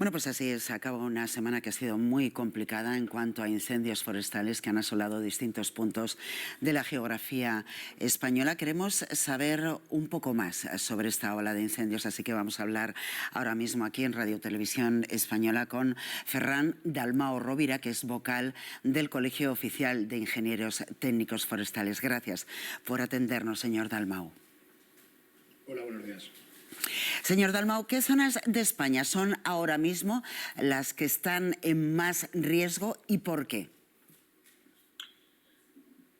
Bueno, pues así se acaba una semana que ha sido muy complicada en cuanto a incendios forestales que han asolado distintos puntos de la geografía española. Queremos saber un poco más sobre esta ola de incendios, así que vamos a hablar ahora mismo aquí en Radio Televisión Española con Ferran Dalmau Rovira, que es vocal del Colegio Oficial de Ingenieros Técnicos Forestales. Gracias por atendernos, señor Dalmau. Hola, buenos días. Señor Dalmau, ¿qué zonas de España son ahora mismo las que están en más riesgo y por qué?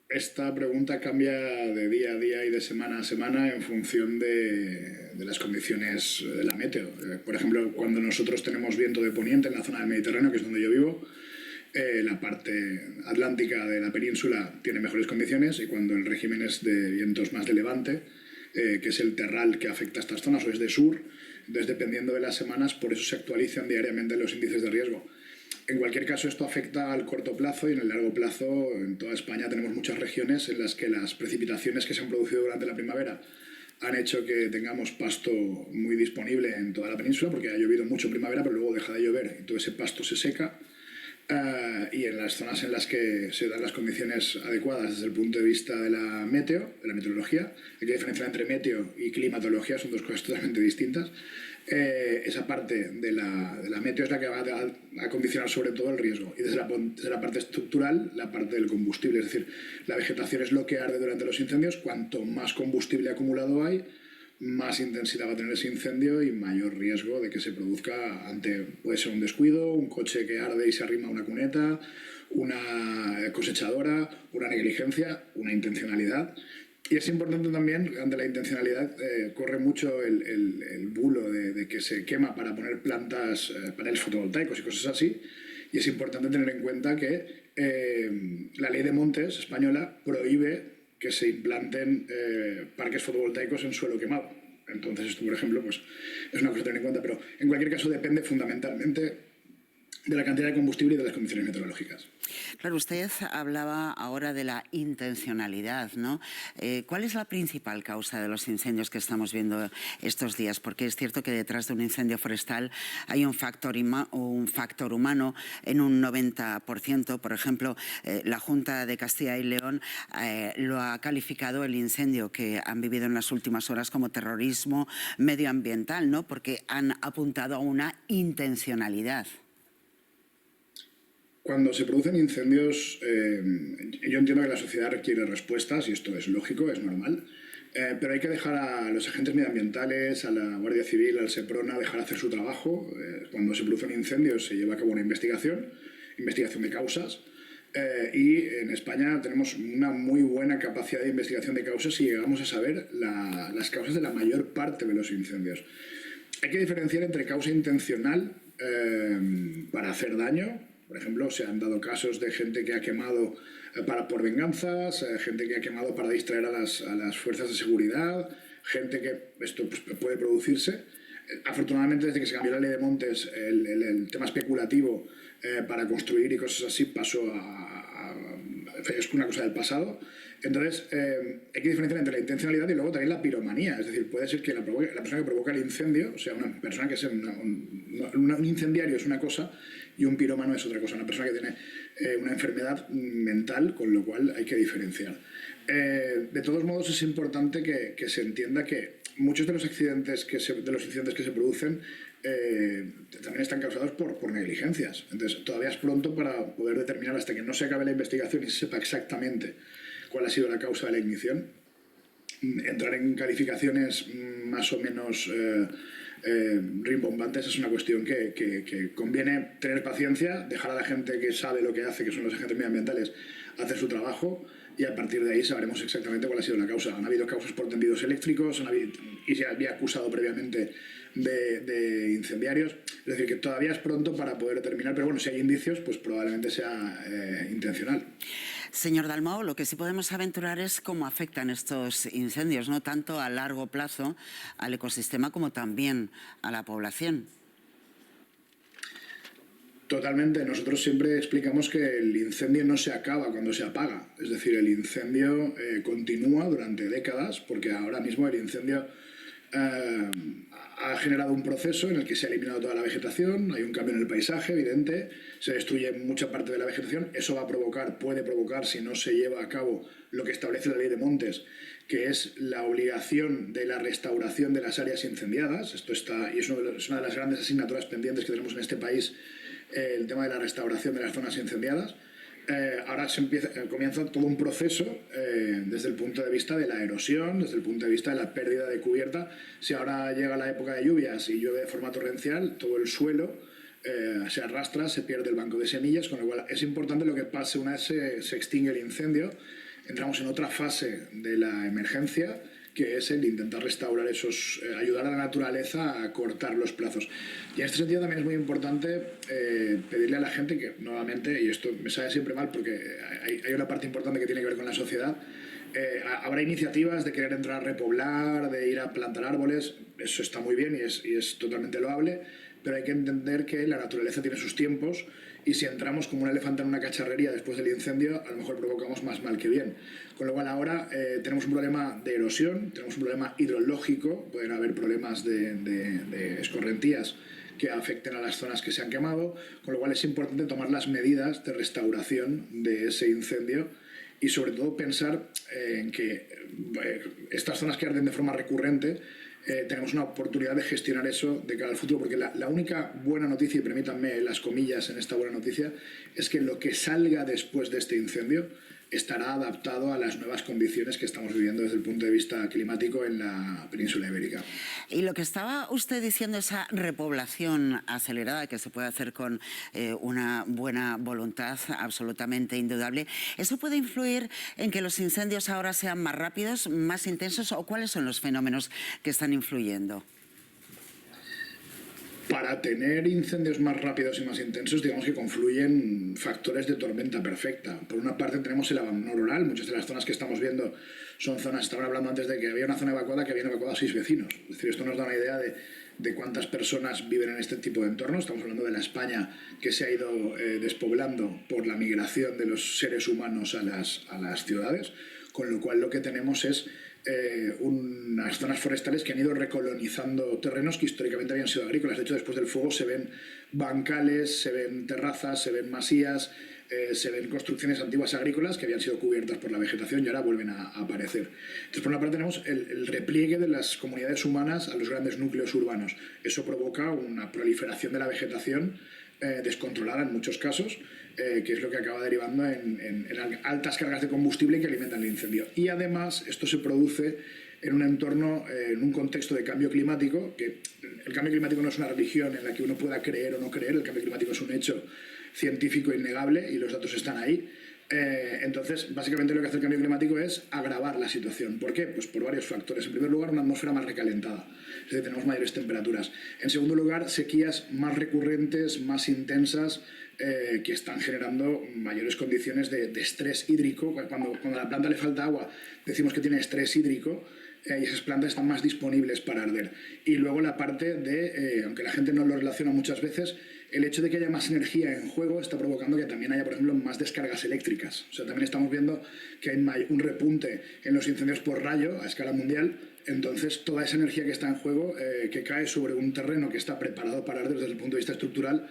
Esta pregunta cambia de día a día y de semana a semana en función de las condiciones de la meteo. Por ejemplo, cuando nosotros tenemos viento de poniente en la zona del Mediterráneo, que es donde yo vivo, la parte atlántica de la península tiene mejores condiciones, y cuando el régimen es de vientos más de levante, que es el terral que afecta a estas zonas, o es de sur, entonces dependiendo de las semanas, por eso se actualizan diariamente los índices de riesgo. En cualquier caso, esto afecta al corto plazo, y en el largo plazo en toda España tenemos muchas regiones en las que las precipitaciones que se han producido durante la primavera han hecho que tengamos pasto muy disponible en toda la península, porque ha llovido mucho en primavera, pero luego deja de llover y todo ese pasto se seca. Y en las zonas en las que se dan las condiciones adecuadas desde el punto de vista de la meteo, de la meteorología, hay que diferenciar entre meteo y climatología, son dos cosas totalmente distintas. Esa parte de la meteo es la que va a condicionar sobre todo el riesgo, y desde la parte estructural, la parte del combustible, es decir, la vegetación es lo que arde durante los incendios. Cuanto más combustible acumulado hay, más intensidad va a tener ese incendio y mayor riesgo de que se produzca puede ser un descuido, un coche que arde y se arrima a una cuneta, una cosechadora, una negligencia, una intencionalidad. Y es importante también, ante la intencionalidad, corre mucho el bulo de que se quema para poner plantas, paneles fotovoltaicos y cosas así, y es importante tener en cuenta que la ley de montes española prohíbe que se implanten parques fotovoltaicos en suelo quemado. Entonces esto, por ejemplo, pues es una cosa a tener en cuenta, pero en cualquier caso depende fundamentalmente de la cantidad de combustible y de las condiciones meteorológicas. Claro, usted hablaba ahora de la intencionalidad, ¿no? ¿Cuál es la principal causa de los incendios que estamos viendo estos días? Porque es cierto que detrás de un incendio forestal hay un factor humano en un 90%. Por ejemplo, la Junta de Castilla y León lo ha calificado, el incendio que han vivido en las últimas horas, como terrorismo medioambiental, ¿no? Porque han apuntado a una intencionalidad. Cuando se producen incendios, yo entiendo que la sociedad requiere respuestas, y esto es lógico, es normal, pero hay que dejar a los agentes medioambientales, a la Guardia Civil, al Seprona, dejar hacer su trabajo. Cuando se producen incendios se lleva a cabo una investigación de causas, y en España tenemos una muy buena capacidad de investigación de causas y llegamos a saber las causas de la mayor parte de los incendios. Hay que diferenciar entre causa intencional para hacer daño. Por ejemplo, se han dado casos de gente que ha quemado por venganzas, gente que ha quemado para distraer a las fuerzas de seguridad, gente que esto pues, puede producirse. Afortunadamente, desde que se cambió la ley de montes, el tema especulativo para construir y cosas así pasó es una cosa del pasado. Entonces, hay que diferenciar entre la intencionalidad y luego también la piromanía. Es decir, puede ser que la persona que provoca el incendio, o sea, una persona que es un incendiario es una cosa y un pirómano es otra cosa, una persona que tiene una enfermedad mental, con lo cual hay que diferenciar. De todos modos, es importante que se entienda que muchos de los incidentes que se producen también están causados por negligencias. Entonces, todavía es pronto para poder determinar, hasta que no se acabe la investigación y se sepa exactamente cuál ha sido la causa de la ignición. Entrar en calificaciones más o menos rimbombantes es una cuestión que conviene tener paciencia, dejar a la gente que sabe lo que hace, que son los agentes medioambientales, hacer su trabajo, y a partir de ahí sabremos exactamente cuál ha sido la causa. Han habido causas por tendidos eléctricos, y se había acusado previamente de incendiarios. Es decir, que todavía es pronto para poder determinar, pero bueno, si hay indicios, pues probablemente sea intencional. Señor Dalmau, lo que sí podemos aventurar es cómo afectan estos incendios, no tanto a largo plazo al ecosistema como también a la población. Totalmente. Nosotros siempre explicamos que el incendio no se acaba cuando se apaga. Es decir, el incendio continúa durante décadas, porque ahora mismo el incendio ha generado un proceso en el que se ha eliminado toda la vegetación, hay un cambio en el paisaje evidente, se destruye mucha parte de la vegetación, eso va a provocar, puede provocar, si no se lleva a cabo lo que establece la ley de montes, que es la obligación de la restauración de las áreas incendiadas. Esto está, y es una de las grandes asignaturas pendientes que tenemos en este país, el tema de la restauración de las zonas incendiadas. Ahora comienza todo un proceso desde el punto de vista de la erosión, desde el punto de vista de la pérdida de cubierta. Si ahora llega la época de lluvias y llueve de forma torrencial, todo el suelo se arrastra, se pierde el banco de semillas, con lo cual es importante lo que pase una vez se extingue el incendio. Entramos en otra fase de la emergencia, que es el intentar restaurar ayudar a la naturaleza a cortar los plazos. Y en este sentido también es muy importante pedirle a la gente que, nuevamente, y esto me sabe siempre mal porque hay una parte importante que tiene que ver con la sociedad, habrá iniciativas de querer entrar a repoblar, de ir a plantar árboles, eso está muy bien y es totalmente loable, pero hay que entender que la naturaleza tiene sus tiempos y si entramos como un elefante en una cacharrería después del incendio, a lo mejor provocamos más mal que bien. Con lo cual ahora tenemos un problema de erosión, tenemos un problema hidrológico, pueden haber problemas de escorrentías que afecten a las zonas que se han quemado, con lo cual es importante tomar las medidas de restauración de ese incendio y sobre todo pensar en que estas zonas que arden de forma recurrente tenemos una oportunidad de gestionar eso de cara al futuro, porque la única buena noticia, y permítanme las comillas en esta buena noticia, es que lo que salga después de este incendio estará adaptado a las nuevas condiciones que estamos viviendo desde el punto de vista climático en la península ibérica. Y lo que estaba usted diciendo, esa repoblación acelerada que se puede hacer con una buena voluntad absolutamente indudable, ¿eso puede influir en que los incendios ahora sean más rápidos, más intensos, o cuáles son los fenómenos que están influyendo? Para tener incendios más rápidos y más intensos, digamos que confluyen factores de tormenta perfecta. Por una parte tenemos el abandono rural, muchas de las zonas que estamos viendo son zonas, estaban hablando antes de que había una zona evacuada que habían evacuado a 6 vecinos. Es decir, esto nos da una idea de cuántas personas viven en este tipo de entornos. Estamos hablando de la España que se ha ido despoblando por la migración de los seres humanos a las ciudades, con lo cual lo que tenemos es unas zonas forestales que han ido recolonizando terrenos que históricamente habían sido agrícolas. De hecho, después del fuego se ven bancales, se ven terrazas, se ven masías, se ven construcciones antiguas agrícolas que habían sido cubiertas por la vegetación y ahora vuelven a aparecer. Entonces, por una parte tenemos el repliegue de las comunidades humanas a los grandes núcleos urbanos. Eso provoca una proliferación de la vegetación descontrolada en muchos casos, que es lo que acaba derivando en altas cargas de combustible que alimentan el incendio. Y además esto se produce en un entorno, en un contexto de cambio climático, que el cambio climático no es una religión en la que uno pueda creer o no creer, el cambio climático es un hecho científico innegable y los datos están ahí. Entonces, básicamente lo que hace el cambio climático es agravar la situación. ¿Por qué? Pues por varios factores. En primer lugar, una atmósfera más recalentada, es decir, tenemos mayores temperaturas. En segundo lugar, sequías más recurrentes, más intensas, que están generando mayores condiciones de estrés hídrico. Cuando a la planta le falta agua, decimos que tiene estrés hídrico, y esas plantas están más disponibles para arder. Y luego la parte de, aunque la gente no lo relaciona muchas veces, el hecho de que haya más energía en juego está provocando que también haya, por ejemplo, más descargas eléctricas. O sea, también estamos viendo que hay un repunte en los incendios por rayo a escala mundial. Entonces, toda esa energía que está en juego, que cae sobre un terreno que está preparado para arder desde el punto de vista estructural,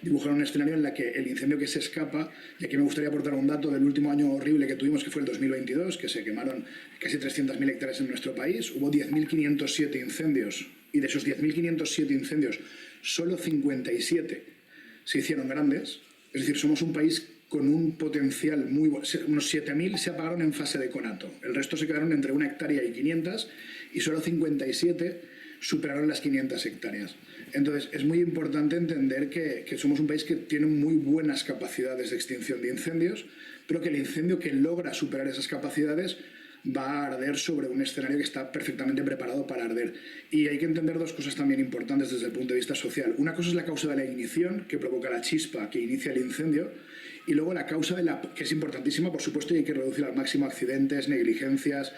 dibujan un escenario en el que el incendio que se escapa, y aquí me gustaría aportar un dato del último año horrible que tuvimos, que fue el 2022, que se quemaron casi 300.000 hectáreas en nuestro país, hubo 10.507 incendios, y de esos 10.507 incendios, solo 57 se hicieron grandes. Es decir, somos un país con un potencial muy bueno. Unos 7.000 se apagaron en fase de conato, el resto se quedaron entre 1 hectárea y 500, y solo 57 superaron las 500 hectáreas. Entonces, es muy importante entender que somos un país que tiene muy buenas capacidades de extinción de incendios, pero que el incendio que logra superar esas capacidades va a arder sobre un escenario que está perfectamente preparado para arder. Y hay que entender dos cosas también importantes desde el punto de vista social. Una cosa es la causa de la ignición, que provoca la chispa que inicia el incendio, y luego la causa que es importantísima, por supuesto, y hay que reducir al máximo accidentes, negligencias.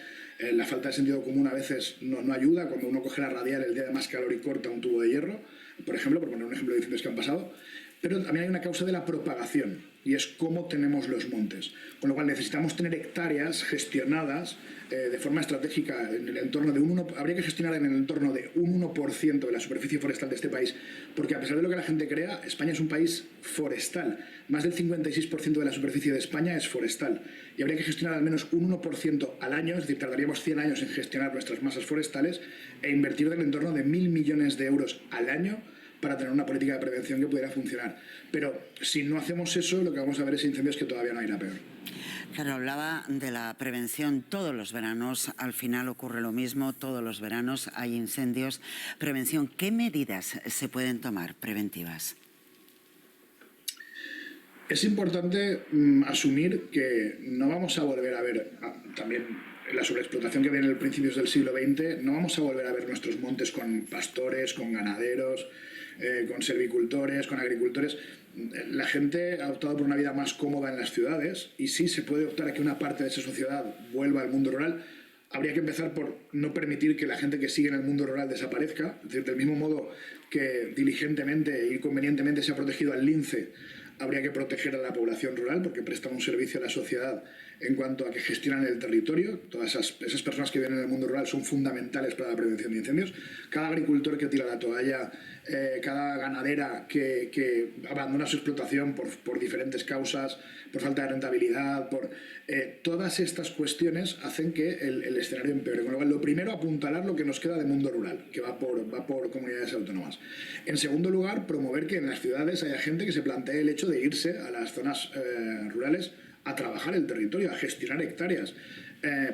La falta de sentido común a veces no ayuda. Cuando uno coge la radial el día de más calor y corta un tubo de hierro, por ejemplo, por poner un ejemplo de incendios que han pasado. Pero también hay una causa de la propagación. y es cómo tenemos los montes. Con lo cual necesitamos tener hectáreas gestionadas de forma estratégica en el entorno de habría que gestionar en el entorno de un 1% de la superficie forestal de este país, porque a pesar de lo que la gente crea, España es un país forestal. Más del 56% de la superficie de España es forestal y habría que gestionar al menos un 1% al año, es decir, tardaríamos 100 años en gestionar nuestras masas forestales e invertir del entorno de 1.000 millones de euros al año para tener una política de prevención que pudiera funcionar. Pero si no hacemos eso, lo que vamos a ver es incendios que todavía no irá peor. Claro, hablaba de la prevención todos los veranos, al final ocurre lo mismo, todos los veranos hay incendios. Prevención, ¿qué medidas se pueden tomar preventivas? Es importante asumir que no vamos a volver a ver también la sobreexplotación que viene en principios del siglo XX, no vamos a volver a ver nuestros montes con pastores, con ganaderos, con silvicultores, con agricultores. La gente ha optado por una vida más cómoda en las ciudades y sí se puede optar a que una parte de esa sociedad vuelva al mundo rural. Habría que empezar por no permitir que la gente que sigue en el mundo rural desaparezca, es decir, del mismo modo que diligentemente y convenientemente se ha protegido al lince, habría que proteger a la población rural porque prestan un servicio a la sociedad en cuanto a que gestionan el territorio. Todas esas personas que viven en el mundo rural son fundamentales para la prevención de incendios. Cada agricultor que tira la toalla, cada ganadera que abandona su explotación por diferentes causas, por falta de rentabilidad, todas estas cuestiones hacen que el escenario empeore. Con lo cual, lo primero, apuntalar lo que nos queda de mundo rural, que va por comunidades autónomas. En segundo lugar, promover que en las ciudades haya gente que se plantee el hecho de irse a las zonas rurales a trabajar el territorio, a gestionar hectáreas.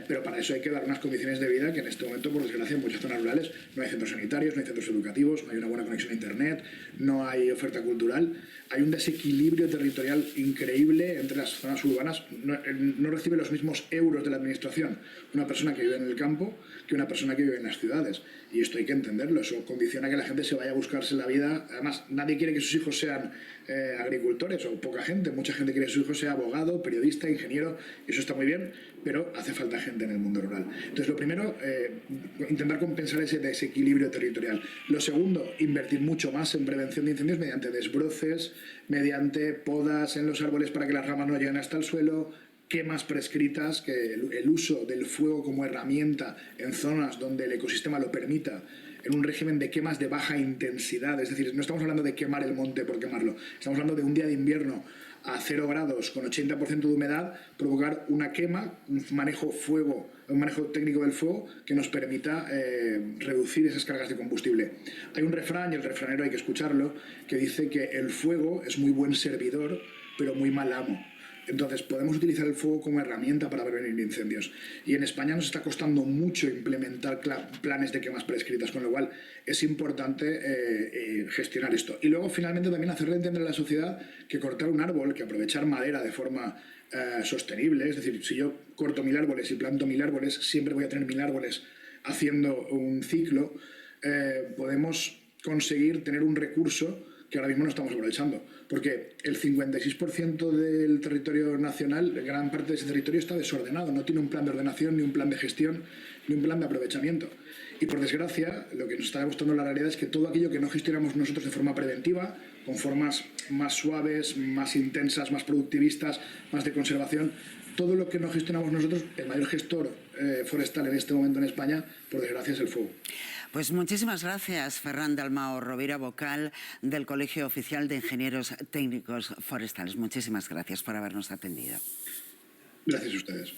Pero para eso hay que dar unas condiciones de vida que en este momento, por desgracia, en muchas zonas rurales no hay centros sanitarios, no hay centros educativos, no hay una buena conexión a internet, no hay oferta cultural. Hay un desequilibrio territorial increíble entre las zonas urbanas. No recibe los mismos euros de la administración una persona que vive en el campo que una persona que vive en las ciudades. Y esto hay que entenderlo. Eso condiciona que la gente se vaya a buscarse la vida. Además, nadie quiere que sus hijos sean agricultores, o poca gente. Mucha gente quiere que su hijo sea abogado, periodista, ingeniero. Eso está muy bien, pero hace falta gente en el mundo rural. Entonces, lo primero, intentar compensar ese desequilibrio territorial. Lo segundo, invertir mucho más en prevención de incendios mediante desbroces, mediante podas en los árboles para que las ramas no lleguen hasta el suelo, quemas prescritas, que el uso del fuego como herramienta en zonas donde el ecosistema lo permita, en un régimen de quemas de baja intensidad. Es decir, no estamos hablando de quemar el monte por quemarlo, estamos hablando de un día de invierno a 0 grados con 80% de humedad, provocar una quema, un manejo técnico del fuego que nos permita reducir esas cargas de combustible. Hay un refrán, y el refranero hay que escucharlo, que dice que el fuego es muy buen servidor, pero muy mal amo. Entonces, podemos utilizar el fuego como herramienta para prevenir incendios. Y en España nos está costando mucho implementar planes de quemas prescritas, con lo cual es importante gestionar esto. Y luego, finalmente, también hacerle entender a la sociedad que cortar un árbol, que aprovechar madera de forma sostenible, es decir, si yo corto 1000 árboles y planto 1000 árboles, siempre voy a tener 1000 árboles haciendo un ciclo, podemos conseguir tener un recurso que ahora mismo no estamos aprovechando, porque el 56% del territorio nacional, gran parte de ese territorio está desordenado, no tiene un plan de ordenación, ni un plan de gestión, ni un plan de aprovechamiento. Y por desgracia, lo que nos está demostrando la realidad es que todo aquello que no gestionamos nosotros de forma preventiva, con formas más suaves, más intensas, más productivistas, más de conservación, todo lo que no gestionamos nosotros, el mayor gestor forestal en este momento en España, por desgracia, es el fuego. Pues muchísimas gracias, Ferran Dalmau Rovira, vocal del Colegio Oficial de Ingenieros Técnicos Forestales. Muchísimas gracias por habernos atendido. Gracias a ustedes.